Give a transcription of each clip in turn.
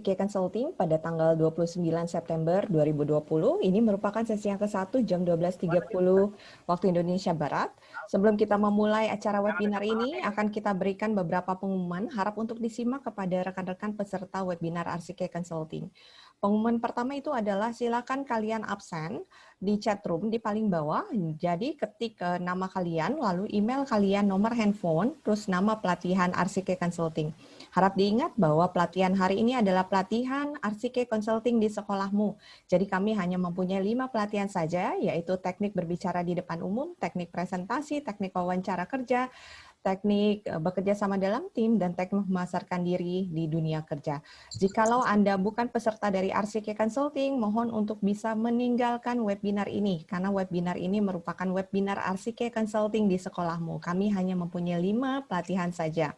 RCK Consulting pada tanggal 29 September 2020. Ini merupakan sesi yang ke-1 jam 12.30 waktu Indonesia Barat. Sebelum kita memulai acara webinar ini, akan kita berikan beberapa pengumuman harap untuk disimak kepada rekan-rekan peserta webinar RCK Consulting. Pengumuman pertama itu adalah silakan kalian absen di chat room di paling bawah. Jadi ketik nama kalian, lalu email kalian, nomor handphone, terus nama pelatihan RCK Consulting. Harap diingat bahwa pelatihan hari ini adalah pelatihan RCK Consulting di sekolahmu. Jadi kami hanya mempunyai 5 pelatihan saja, yaitu teknik berbicara di depan umum, teknik presentasi, teknik wawancara kerja, teknik bekerja sama dalam tim, dan teknik memasarkan diri di dunia kerja. Jikalau Anda bukan peserta dari RCK Consulting, mohon untuk bisa meninggalkan webinar ini, karena webinar ini merupakan webinar RCK Consulting di sekolahmu. Kami hanya mempunyai 5 pelatihan saja.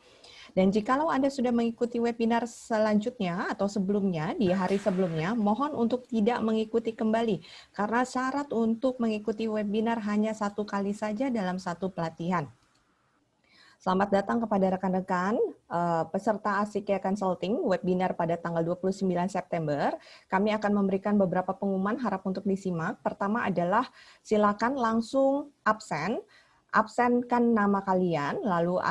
Dan jikalau Anda sudah mengikuti webinar selanjutnya atau sebelumnya, di hari sebelumnya, mohon untuk tidak mengikuti kembali, karena syarat untuk mengikuti webinar hanya 1 kali saja dalam 1 pelatihan. Selamat datang kepada rekan-rekan peserta RCK Consulting webinar pada tanggal 29 September. Kami akan memberikan beberapa pengumuman harap untuk disimak. Pertama adalah silakan langsung absen. Absenkan nama kalian, lalu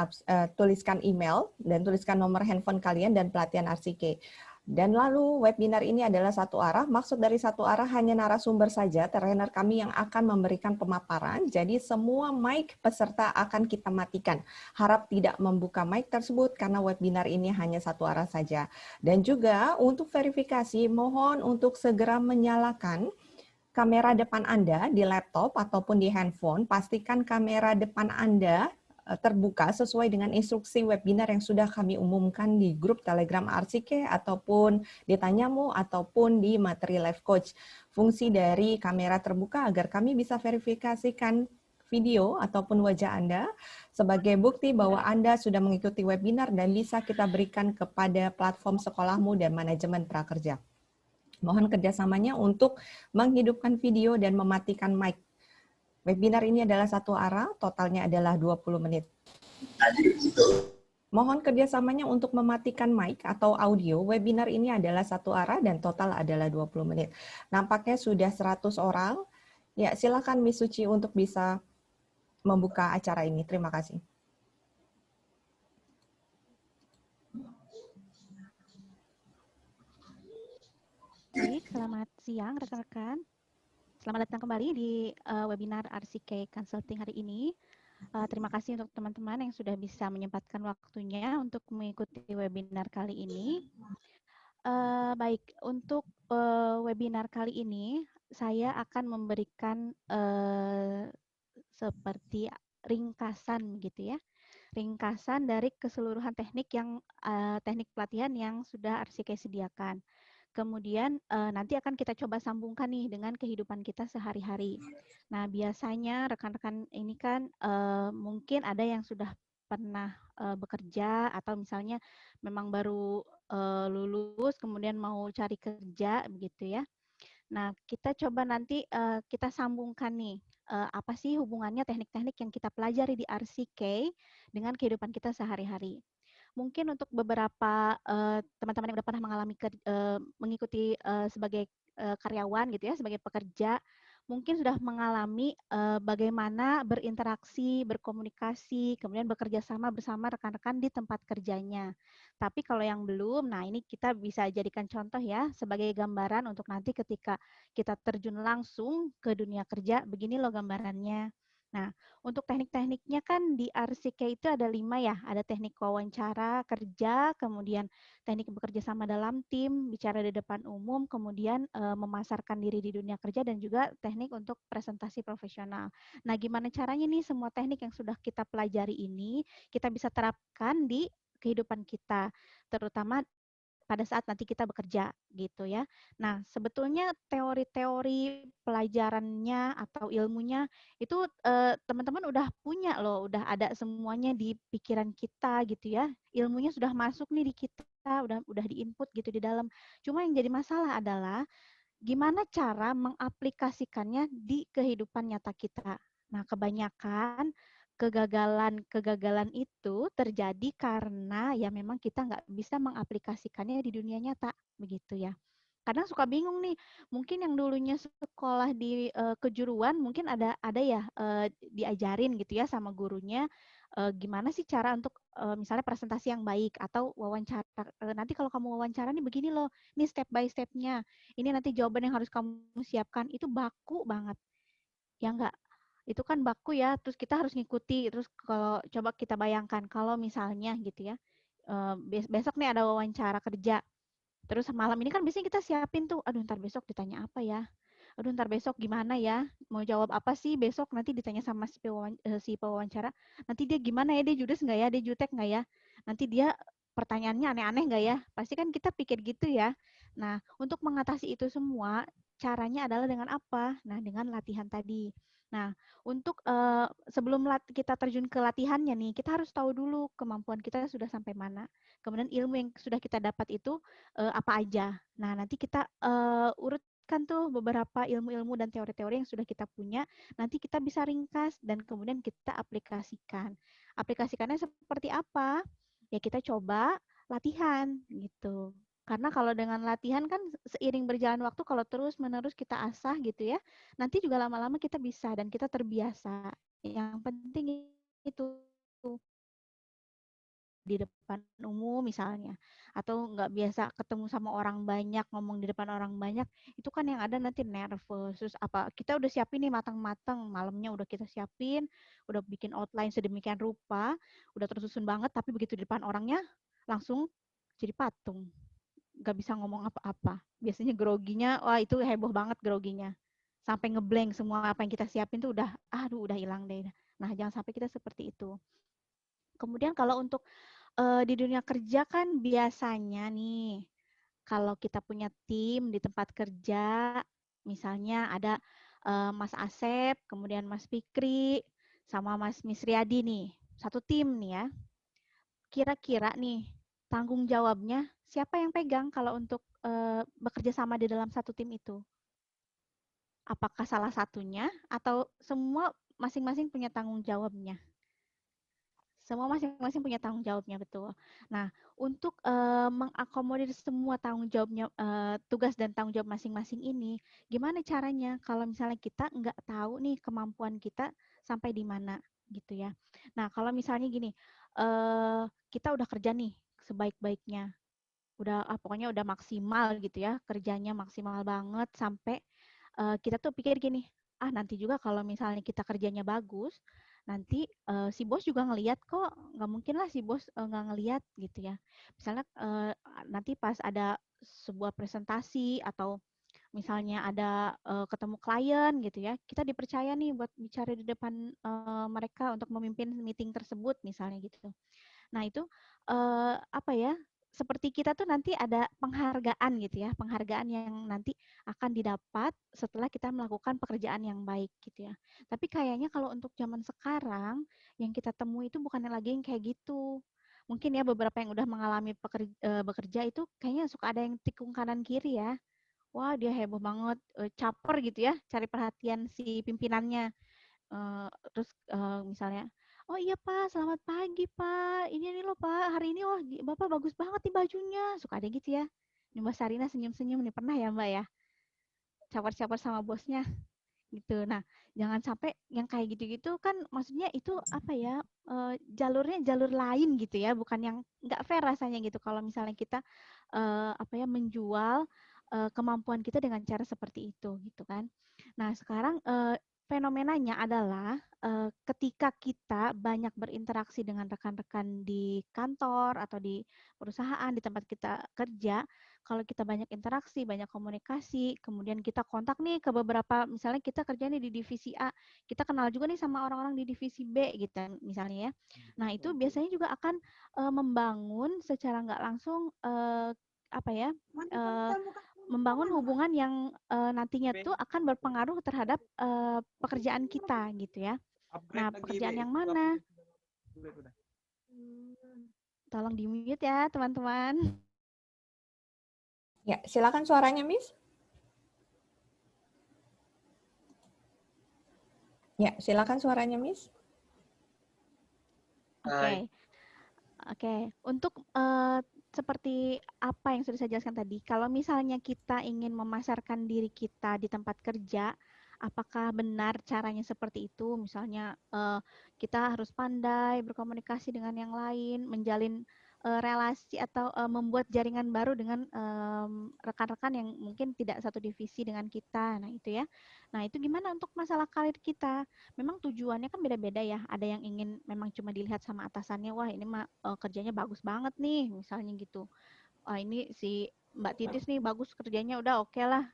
tuliskan email dan tuliskan nomor handphone kalian dan pelatihan RCK. Dan lalu webinar ini adalah satu arah. Maksud dari satu arah hanya narasumber saja, trainer kami yang akan memberikan pemaparan. Jadi semua mic peserta akan kita matikan. Harap tidak membuka mic tersebut karena webinar ini hanya satu arah saja. Dan juga untuk verifikasi, mohon untuk segera menyalakan kamera depan Anda di laptop ataupun di handphone. Pastikan kamera depan Anda terbuka sesuai dengan instruksi webinar yang sudah kami umumkan di grup Telegram RCK ataupun di Tanyamu ataupun di materi Life Coach. Fungsi dari kamera terbuka agar kami bisa verifikasikan video ataupun wajah Anda sebagai bukti bahwa Anda sudah mengikuti webinar dan bisa kita berikan kepada platform sekolahmu dan manajemen prakerja. Mohon kerjasamanya untuk menghidupkan video dan mematikan mic. Webinar ini adalah satu arah, totalnya adalah 20 menit. Mohon kerjasamanya untuk mematikan mic atau audio. Webinar ini adalah satu arah dan total adalah 20 menit. Nampaknya sudah 100 orang. Ya, silakan Miss Suci untuk bisa membuka acara ini. Terima kasih. Baik, selamat siang rekan-rekan. Selamat datang kembali di webinar RCK Consulting hari ini. Terima kasih untuk teman-teman yang sudah bisa menyempatkan waktunya untuk mengikuti webinar kali ini. Baik, untuk webinar kali ini saya akan memberikan seperti ringkasan gitu ya. Ringkasan dari keseluruhan teknik teknik pelatihan yang sudah RCK sediakan. Kemudian nanti akan kita coba sambungkan nih dengan kehidupan kita sehari-hari. Nah, biasanya rekan-rekan ini kan mungkin ada yang sudah pernah bekerja atau misalnya memang baru lulus kemudian mau cari kerja begitu ya. Nah, kita coba nanti kita sambungkan nih apa sih hubungannya teknik-teknik yang kita pelajari di RCK dengan kehidupan kita sehari-hari. Mungkin untuk beberapa teman-teman yang udah pernah mengikuti sebagai karyawan gitu ya, sebagai pekerja, mungkin sudah mengalami bagaimana berinteraksi, berkomunikasi, kemudian bekerja sama bersama rekan-rekan di tempat kerjanya. Tapi kalau yang belum, nah ini kita bisa jadikan contoh ya sebagai gambaran untuk nanti ketika kita terjun langsung ke dunia kerja, begini loh gambarannya. Nah, untuk teknik-tekniknya kan di RCK itu ada 5 ya, ada teknik wawancara kerja, kemudian teknik bekerja sama dalam tim, bicara di depan umum, kemudian memasarkan diri di dunia kerja, dan juga teknik untuk presentasi profesional. Nah, gimana caranya nih semua teknik yang sudah kita pelajari ini, kita bisa terapkan di kehidupan kita, terutama pada saat nanti kita bekerja gitu ya. Nah, sebetulnya teori-teori pelajarannya atau ilmunya itu teman-teman udah punya loh, udah ada semuanya di pikiran kita gitu ya. Ilmunya sudah masuk nih di kita, udah diinput gitu di dalam. Cuma yang jadi masalah adalah gimana cara mengaplikasikannya di kehidupan nyata kita. Nah, kebanyakan kegagalan itu terjadi karena ya memang kita nggak bisa mengaplikasikannya di dunia nyata, begitu ya. Kadang suka bingung nih, mungkin yang dulunya sekolah di kejuruan mungkin ada ya diajarin gitu ya sama gurunya gimana sih cara untuk misalnya presentasi yang baik atau wawancara. Nanti kalau kamu wawancara nih begini loh, ini step by step-nya. Ini nanti jawaban yang harus kamu siapkan itu baku banget. Ya enggak? Itu kan baku ya, terus kita harus ngikuti. Terus kalau coba kita bayangkan kalau misalnya gitu ya, besok nih ada wawancara kerja. Terus malam ini kan biasanya kita siapin tuh, aduh ntar besok ditanya apa ya? Aduh ntar besok gimana ya? Mau jawab apa sih besok nanti ditanya sama si pewawancara. Nanti dia gimana ya? Dia judes nggak ya? Dia jutek nggak ya? Nanti dia pertanyaannya aneh-aneh nggak ya? Pasti kan kita pikir gitu ya. Nah, untuk mengatasi itu semua, caranya adalah dengan apa? Nah, dengan latihan tadi. Nah, untuk sebelum kita terjun ke latihannya nih, kita harus tahu dulu kemampuan kita sudah sampai mana. Kemudian ilmu yang sudah kita dapat itu apa aja. Nah, nanti kita urutkan tuh beberapa ilmu-ilmu dan teori-teori yang sudah kita punya. Nanti kita bisa ringkas dan kemudian kita aplikasikan. Aplikasikannya seperti apa? Ya kita coba latihan gitu. Karena kalau dengan latihan kan seiring berjalan waktu kalau terus-menerus kita asah gitu ya, nanti juga lama-lama kita bisa dan kita terbiasa. Yang penting itu di depan umum misalnya, atau nggak biasa ketemu sama orang banyak, ngomong di depan orang banyak, itu kan yang ada nanti nervous. Terus apa, kita udah siapin nih matang-matang, malamnya udah kita siapin, udah bikin outline sedemikian rupa, udah tersusun banget, tapi begitu di depan orangnya langsung jadi patung, nggak bisa ngomong apa-apa. Biasanya groginya, wah itu heboh banget groginya. Sampai ngeblank semua apa yang kita siapin tuh udah, aduh udah hilang deh. Nah, jangan sampai kita seperti itu. Kemudian kalau untuk di dunia kerja kan biasanya nih, kalau kita punya tim di tempat kerja, misalnya ada Mas Asep, kemudian Mas Fikri, sama Mas Misriadi nih, satu tim nih ya. Kira-kira nih, tanggung jawabnya siapa yang pegang kalau untuk bekerja sama di dalam satu tim itu? Apakah salah satunya atau semua masing-masing punya tanggung jawabnya? Semua masing-masing punya tanggung jawabnya, betul. Nah, untuk mengakomodir semua tanggung jawabnya, tugas dan tanggung jawab masing-masing ini, gimana caranya kalau misalnya kita nggak tahu nih kemampuan kita sampai di mana gitu ya. Nah, kalau misalnya gini, kita udah kerja nih sebaik-baiknya, udah pokoknya udah maksimal gitu ya, kerjanya maksimal banget sampai kita tuh pikir gini, ah nanti juga kalau misalnya kita kerjanya bagus, nanti si bos juga ngelihat kok, nggak mungkin lah si bos nggak ngelihat gitu ya. Misalnya nanti pas ada sebuah presentasi atau misalnya ada ketemu klien gitu ya, kita dipercaya nih buat bicara di depan mereka untuk memimpin meeting tersebut misalnya gitu. Nah itu apa ya? Seperti kita tuh nanti ada penghargaan gitu ya, penghargaan yang nanti akan didapat setelah kita melakukan pekerjaan yang baik gitu ya. Tapi kayaknya kalau untuk zaman sekarang yang kita temui itu bukan lagi yang kayak gitu. Mungkin ya beberapa yang udah mengalami bekerja itu kayaknya suka ada yang tikung kanan kiri ya. Wah dia heboh banget, caper gitu ya, cari perhatian si pimpinannya. Terus misalnya, oh iya Pak, selamat pagi Pak. Ini loh Pak, hari ini wah Bapak bagus banget nih bajunya. Suka ada gitu ya. Nih Mbak Sarina senyum-senyum nih pernah ya Mbak ya, caper-caper sama bosnya gitu. Nah, jangan sampai yang kayak gitu-gitu kan maksudnya itu apa ya, jalurnya jalur lain gitu ya, bukan yang nggak fair rasanya gitu kalau misalnya kita apa ya menjual kemampuan kita dengan cara seperti itu gitu kan. Nah, sekarang fenomenanya adalah ketika kita banyak berinteraksi dengan rekan-rekan di kantor atau di perusahaan, di tempat kita kerja, kalau kita banyak interaksi, banyak komunikasi, kemudian kita kontak nih ke beberapa, misalnya kita kerja nih di divisi A, kita kenal juga nih sama orang-orang di divisi B gitu misalnya ya. Nah itu biasanya juga akan membangun secara nggak langsung apa ya, membangun hubungan yang nantinya tuh akan berpengaruh terhadap pekerjaan kita gitu ya. Nah pekerjaan yang mana? Tolong di mute ya teman-teman. Ya, silakan suaranya, Miss. Ya, silakan suaranya, Miss. Oke. Oke, untuk seperti apa yang sudah saya jelaskan tadi, kalau misalnya kita ingin memasarkan diri kita di tempat kerja, apakah benar caranya seperti itu? Misalnya kita harus pandai berkomunikasi dengan yang lain, menjalin relasi atau membuat jaringan baru dengan rekan-rekan yang mungkin tidak satu divisi dengan kita. Nah, itu ya. Nah, itu gimana untuk masalah karir kita? Memang tujuannya kan beda-beda ya. Ada yang ingin memang cuma dilihat sama atasannya, wah ini mah kerjanya bagus banget nih, misalnya gitu. Wah ini si Mbak Titis nih bagus kerjanya, udah oke lah.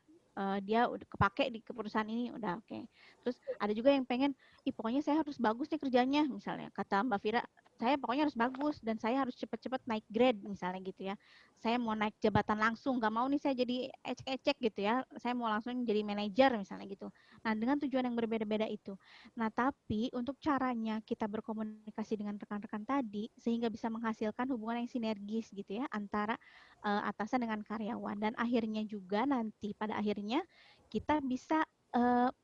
Dia udah kepake di perusahaan ini, udah oke. Terus ada juga yang pengen, ih pokoknya saya harus bagus nih kerjanya, misalnya. Kata Mbak Vira, saya pokoknya harus bagus dan saya harus cepat-cepat naik grade, misalnya gitu ya. Saya mau naik jabatan langsung, nggak mau nih saya jadi ecek-ecek gitu ya. Saya mau langsung jadi manajer, misalnya gitu. Nah, dengan tujuan yang berbeda-beda itu. Nah, tapi untuk caranya kita berkomunikasi dengan rekan-rekan tadi sehingga bisa menghasilkan hubungan yang sinergis gitu ya antara atasan dengan karyawan dan akhirnya juga nanti pada akhirnya kita bisa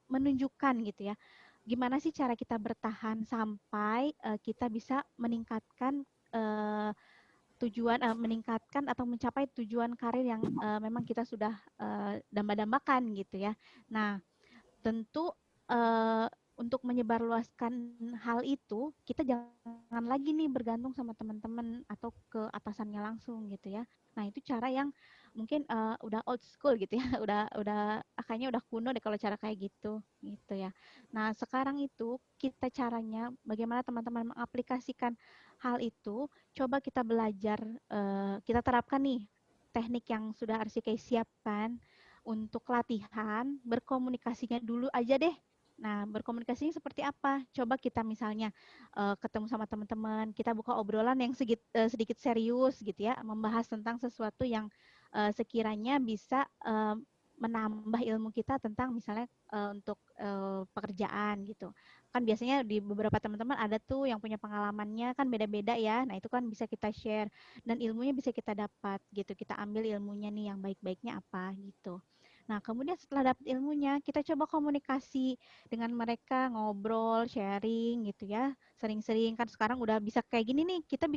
menunjukkan gitu ya gimana sih cara kita bertahan sampai kita bisa meningkatkan meningkatkan atau mencapai tujuan karir yang memang kita sudah damba-dambakan gitu ya. Nah, tentu untuk menyebarluaskan hal itu, kita jangan lagi nih bergantung sama teman-teman atau ke atasannya langsung gitu ya. Nah, itu cara yang mungkin udah old school gitu ya, udah kayaknya udah kuno deh kalau cara kayak gitu ya. Nah, sekarang itu kita caranya bagaimana teman-teman mengaplikasikan hal itu, coba kita belajar, kita terapkan nih teknik yang sudah RCK siapkan untuk latihan berkomunikasinya dulu aja deh. Nah, berkomunikasinya seperti apa? Coba kita misalnya ketemu sama teman-teman, kita buka obrolan yang sedikit serius gitu ya, membahas tentang sesuatu yang sekiranya bisa menambah ilmu kita tentang misalnya untuk pekerjaan gitu. Kan biasanya di beberapa teman-teman ada tuh yang punya pengalamannya kan beda-beda ya. Nah, itu kan bisa kita share dan ilmunya bisa kita dapat gitu. Kita ambil ilmunya nih yang baik-baiknya apa gitu. Nah, kemudian setelah dapat ilmunya, kita coba komunikasi dengan mereka, ngobrol, sharing gitu ya. Sering-sering kan sekarang udah bisa kayak gini nih, kita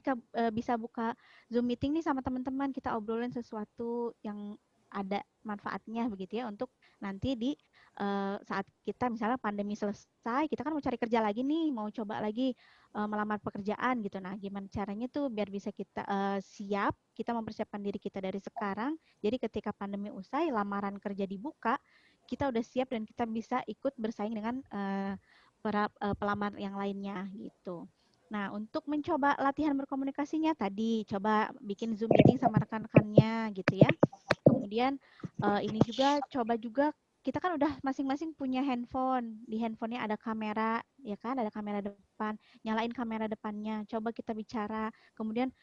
bisa buka Zoom meeting nih sama teman-teman, kita obrolin sesuatu yang ada manfaatnya begitu ya untuk nanti di saat kita misalnya pandemi selesai, kita kan mau cari kerja lagi nih, mau coba lagi melamar pekerjaan gitu. Nah, gimana caranya tuh biar bisa kita siap, kita mempersiapkan diri kita dari sekarang. Jadi ketika pandemi usai, lamaran kerja dibuka, kita udah siap dan kita bisa ikut bersaing dengan para pelamar yang lainnya gitu. Nah, untuk mencoba latihan berkomunikasinya tadi, coba bikin Zoom meeting sama rekan-rekannya gitu ya. Kemudian ini juga coba juga kita kan udah masing-masing punya handphone. Di handphonenya ada kamera, ya kan? Ada kamera depan. Nyalain kamera depannya. Coba kita bicara. Kemudian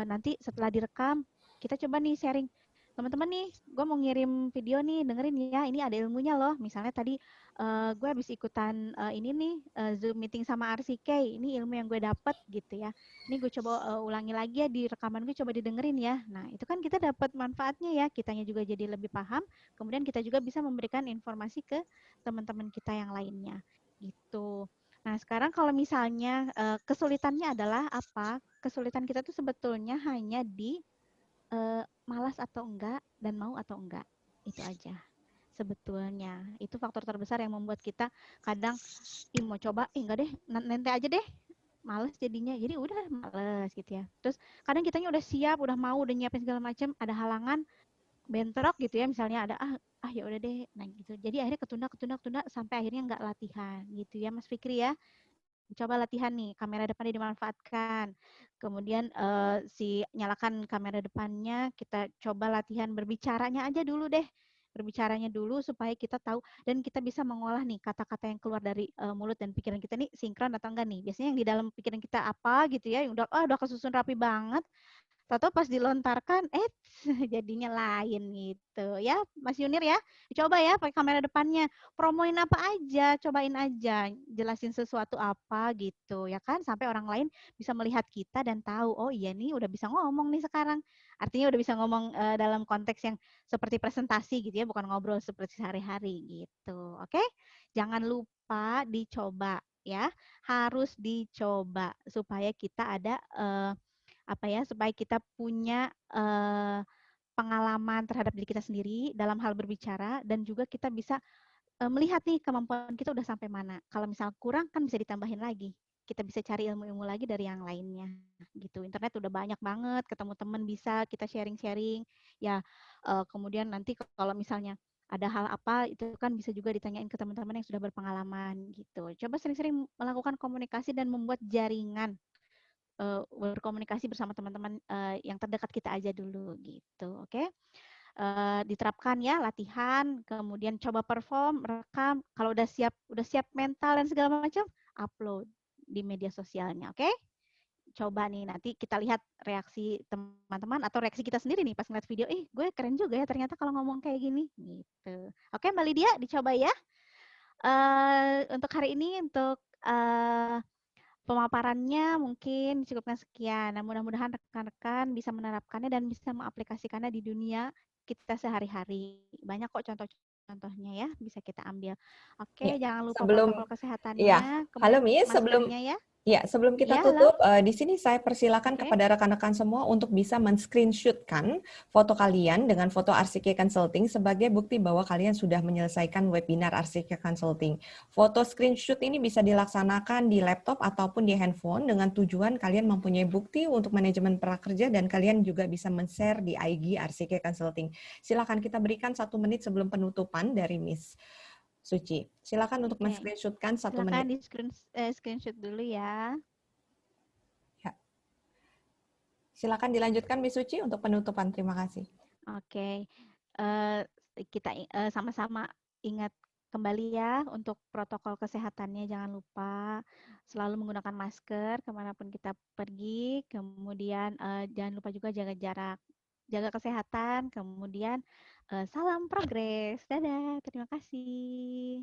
nanti setelah direkam, kita coba nih sharing. Teman-teman nih, gue mau ngirim video nih, dengerin ya, ini ada ilmunya loh. Misalnya tadi gue habis ikutan ini nih, Zoom meeting sama RCK, ini ilmu yang gue dapet gitu ya. Ini gue coba ulangi lagi ya di rekaman gue, coba didengerin ya. Nah, itu kan kita dapat manfaatnya ya, kitanya juga jadi lebih paham, kemudian kita juga bisa memberikan informasi ke teman-teman kita yang lainnya gitu. Nah, sekarang kalau misalnya kesulitannya adalah apa? Kesulitan kita tuh sebetulnya hanya di malas atau enggak dan mau atau enggak. Itu aja sebetulnya. Itu faktor terbesar yang membuat kita kadang, ih mau coba, ih enggak deh, nanti aja deh. Males jadinya. Jadi udah males gitu ya. Terus kadang kitanya udah siap, udah mau, udah nyiapin segala macam, ada halangan, bentrok gitu ya. Misalnya ada ya udah deh. Nah gitu. Jadi akhirnya ketunda sampai akhirnya enggak latihan gitu ya Mas Fikri ya. Coba latihan nih, kamera depannya dimanfaatkan. Kemudian si nyalakan kamera depannya, kita coba latihan berbicaranya aja dulu deh. Berbicaranya dulu supaya kita tahu dan kita bisa mengolah nih kata-kata yang keluar dari mulut dan pikiran kita nih sinkron atau enggak nih. Biasanya yang di dalam pikiran kita apa gitu ya, yang udah kesusun rapi banget. Tahu pas dilontarkan, jadinya lain gitu ya, Mas Yunir ya. Coba ya pakai kamera depannya, promoin apa aja, cobain aja, jelasin sesuatu apa gitu ya kan, sampai orang lain bisa melihat kita dan tahu, oh iya nih udah bisa ngomong nih sekarang. Artinya udah bisa ngomong dalam konteks yang seperti presentasi gitu ya, bukan ngobrol seperti sehari-hari gitu. Oke? Jangan lupa dicoba ya, harus dicoba supaya kita ada supaya kita punya pengalaman terhadap diri kita sendiri dalam hal berbicara dan juga kita bisa melihat nih kemampuan kita udah sampai mana. Kalau misal kurang kan bisa ditambahin lagi. Kita bisa cari ilmu-ilmu lagi dari yang lainnya gitu. Internet udah banyak banget, ketemu teman bisa kita sharing-sharing. Ya, kemudian nanti kalau misalnya ada hal apa itu kan bisa juga ditanyain ke teman-teman yang sudah berpengalaman gitu. Coba sering-sering melakukan komunikasi dan membuat jaringan berkomunikasi bersama teman-teman yang terdekat kita aja dulu gitu. Oke. Diterapkan ya latihan, kemudian coba perform, rekam, kalau udah siap mental dan segala macam, upload di media sosialnya, oke? Coba nih nanti kita lihat reaksi teman-teman atau reaksi kita sendiri nih pas ngeliat video, gue keren juga ya ternyata kalau ngomong kayak gini, gitu. Oke, Mbak Lydia, dicoba ya. Untuk hari ini, untuk pemaparannya mungkin cukupnya sekian. Nah, mudah-mudahan rekan-rekan bisa menerapkannya dan bisa mengaplikasikannya di dunia kita sehari-hari. Banyak kok contoh-contohnya ya, bisa kita ambil. Ya, Oke, jangan lupa sebelum protokol ya, kesehatannya, halo Miss, maskernya ya. sebelum kita Iya, halo. tutup, di sini saya persilakan Oke. kepada rekan-rekan semua untuk bisa men-screenshotkan foto kalian dengan foto RCK Consulting sebagai bukti bahwa kalian sudah menyelesaikan webinar RCK Consulting. Foto screenshot ini bisa dilaksanakan di laptop ataupun di handphone dengan tujuan kalian mempunyai bukti untuk manajemen prakerja dan kalian juga bisa men-share di IG RCK Consulting. Silakan kita berikan 1 menit sebelum penutupan dari Miss Suci. Silakan untuk Oke. men-screenshotkan 1 menit. Silakan di screenshot dulu ya. Ya. Silakan dilanjutkan Miss Suci untuk penutupan. Terima kasih. Oke. Eh, kita sama-sama ingat kembali ya untuk protokol kesehatannya, jangan lupa selalu menggunakan masker kemanapun kita pergi, kemudian jangan lupa juga jaga jarak, jaga kesehatan, kemudian salam progres. Dadah, terima kasih.